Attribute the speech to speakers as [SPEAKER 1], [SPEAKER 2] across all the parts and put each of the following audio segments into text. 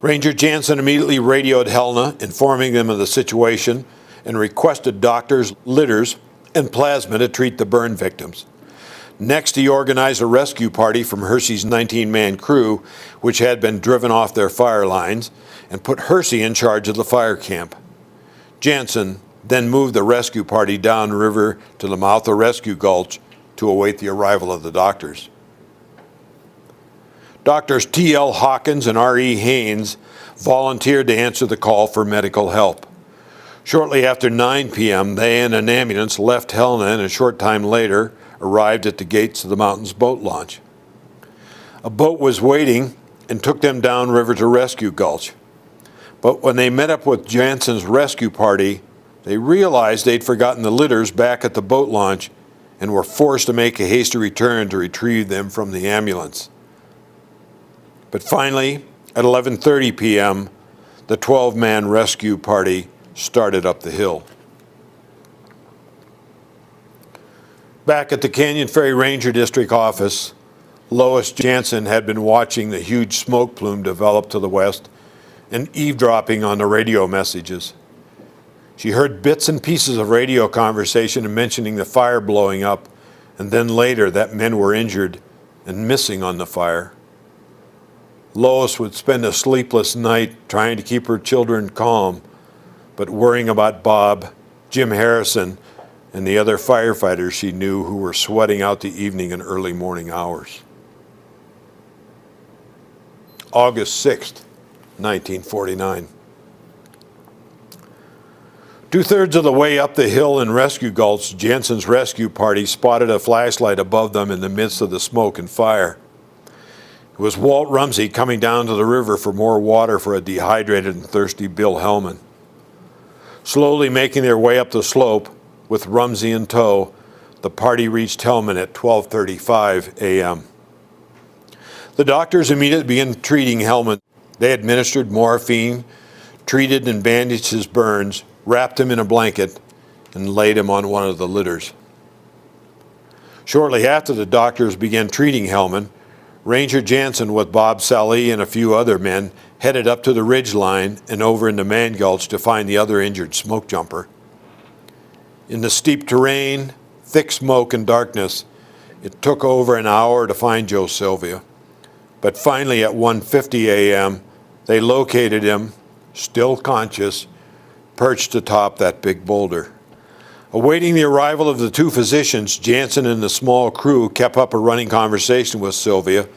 [SPEAKER 1] Ranger Jansen immediately radioed Helena, informing them of the situation, and requested doctors, litters, and plasma to treat the burn victims. Next, he organized a rescue party from Hersey's 19-man crew, which had been driven off their fire lines, and put Hersey in charge of the fire camp. Jansen then moved the rescue party downriver to the mouth of Rescue Gulch to await the arrival of the doctors. Doctors T.L. Hawkins and R.E. Haynes volunteered to answer the call for medical help. Shortly after 9 p.m., they and an ambulance left Helena, and a short time later arrived at the gates of the Mountains boat launch. A boat was waiting and took them downriver to Rescue Gulch. But when they met up with Jansen's rescue party, they realized they'd forgotten the litters back at the boat launch and were forced to make a hasty return to retrieve them from the ambulance. But finally, at 11:30 p.m., the 12-man rescue party started up the hill. Back at the Canyon Ferry Ranger District office, Lois Jansen had been watching the huge smoke plume develop to the west and eavesdropping on the radio messages. She heard bits and pieces of radio conversation and mentioning the fire blowing up, and then later that men were injured and missing on the fire. Lois would spend a sleepless night trying to keep her children calm, but worrying about Bob, Jim Harrison, and the other firefighters she knew who were sweating out the evening and early morning hours. August 6th, 1949. Two-thirds of the way up the hill in Rescue Gulch, Jansen's rescue party spotted a flashlight above them in the midst of the smoke and fire. It was Walt Rumsey coming down to the river for more water for a dehydrated and thirsty Bill Hellman. Slowly making their way up the slope, with Rumsey in tow, the party reached Hellman at 12:35 a.m. The doctors immediately began treating Hellman. They administered morphine, treated and bandaged his burns, wrapped him in a blanket, and laid him on one of the litters. Shortly after the doctors began treating Hellman, Ranger Jansen with Bob Sallee and a few other men headed up to the ridge line and over into Mann Gulch to find the other injured smoke jumper. In the steep terrain, thick smoke and darkness, it took over an hour to find Joe Sylvia. But finally at 1:50 a.m., they located him, still conscious, perched atop that big boulder. Awaiting the arrival of the two physicians, Jansen and the small crew kept up a running conversation with Sylvia,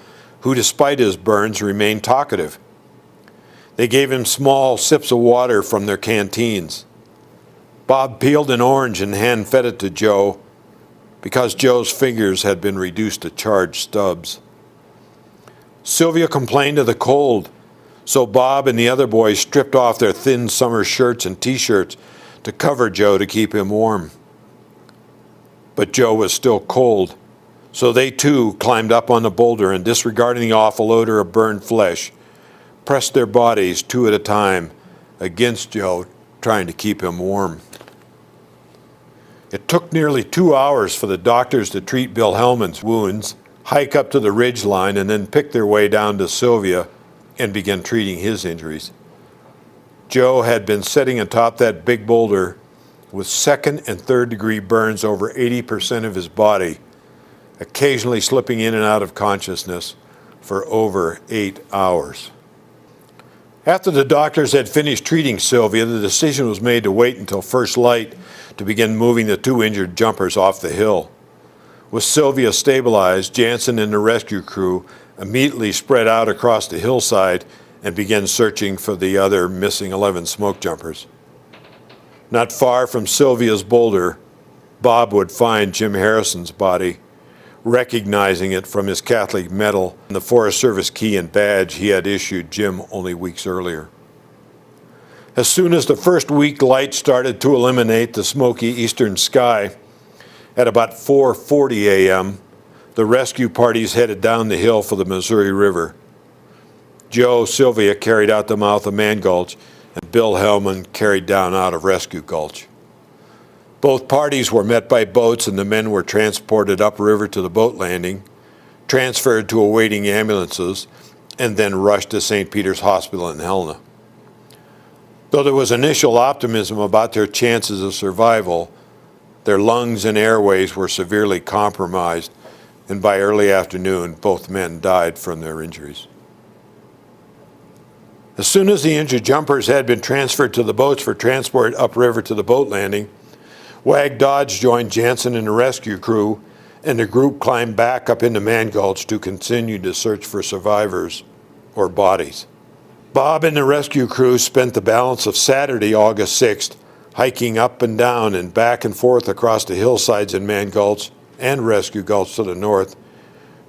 [SPEAKER 1] who, despite his burns, remained talkative. They gave him small sips of water from their canteens. Bob peeled an orange and hand-fed it to Joe because Joe's fingers had been reduced to charred stubs. Sylvia complained of the cold, so Bob and the other boys stripped off their thin summer shirts and T-shirts to cover Joe to keep him warm. But Joe was still cold, so they too climbed up on the boulder and, disregarding the awful odor of burned flesh, pressed their bodies two at a time against Joe, trying to keep him warm. It took nearly 2 hours for the doctors to treat Bill Hellman's wounds, hike up to the ridge line, and then pick their way down to Sylvia and begin treating his injuries. Joe had been sitting atop that big boulder with second and third degree burns over 80% of his body, occasionally slipping in and out of consciousness for over 8 hours. After the doctors had finished treating Sylvia, the decision was made to wait until first light to begin moving the two injured jumpers off the hill. With Sylvia stabilized, Jansen and the rescue crew immediately spread out across the hillside and began searching for the other missing 11 smoke jumpers. Not far from Sylvia's boulder, Bob would find Jim Harrison's body, recognizing it from his Catholic medal and the Forest Service key and badge he had issued Jim only weeks earlier. As soon as the first weak light started to illuminate the smoky eastern sky, at about 4:40 a.m., the rescue parties headed down the hill for the Missouri River. Joe Sylvia carried out the mouth of Mann Gulch, and Bill Hellman carried down out of Rescue Gulch. Both parties were met by boats, and the men were transported upriver to the boat landing, transferred to awaiting ambulances, and then rushed to St. Peter's Hospital in Helena. Though there was initial optimism about their chances of survival, their lungs and airways were severely compromised, and by early afternoon, both men died from their injuries. As soon as the injured jumpers had been transferred to the boats for transport upriver to the boat landing, Wag Dodge joined Jansen and the rescue crew, and the group climbed back up into Mann Gulch to continue to search for survivors or bodies. Bob and the rescue crew spent the balance of Saturday, August 6th, hiking up and down and back and forth across the hillsides in Mann Gulch and Rescue Gulch to the north,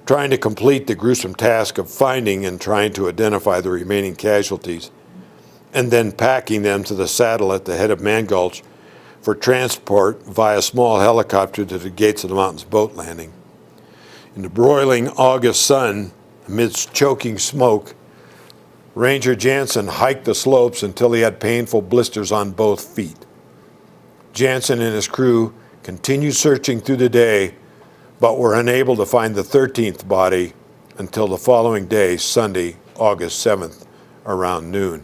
[SPEAKER 1] trying to complete the gruesome task of finding and trying to identify the remaining casualties, and then packing them to the saddle at the head of Mann Gulch for transport via small helicopter to the Gates of the Mountains boat landing. In the broiling August sun, amidst choking smoke, Ranger Jansen hiked the slopes until he had painful blisters on both feet. Jansen and his crew continued searching through the day, but were unable to find the 13th body until the following day, Sunday, August 7th, around noon.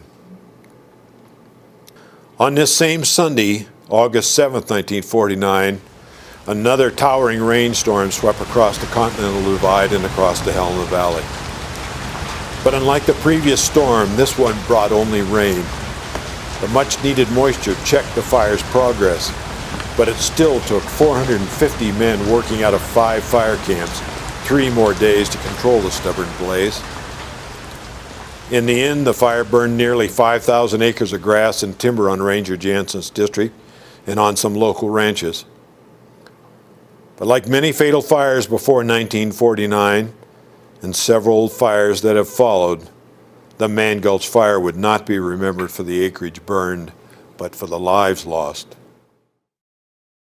[SPEAKER 1] On this same Sunday, August 7th, 1949, another towering rainstorm swept across the Continental Divide and across the Helena Valley. But unlike the previous storm, this one brought only rain. The much-needed moisture checked the fire's progress, but it still took 450 men working out of 5 fire camps 3 more days to control the stubborn blaze. In the end, the fire burned nearly 5,000 acres of grass and timber on Ranger Jansen's district and on some local ranches. But like many fatal fires before 1949, and several fires that have followed, the Mann Gulch fire would not be remembered for the acreage burned, but for the lives lost.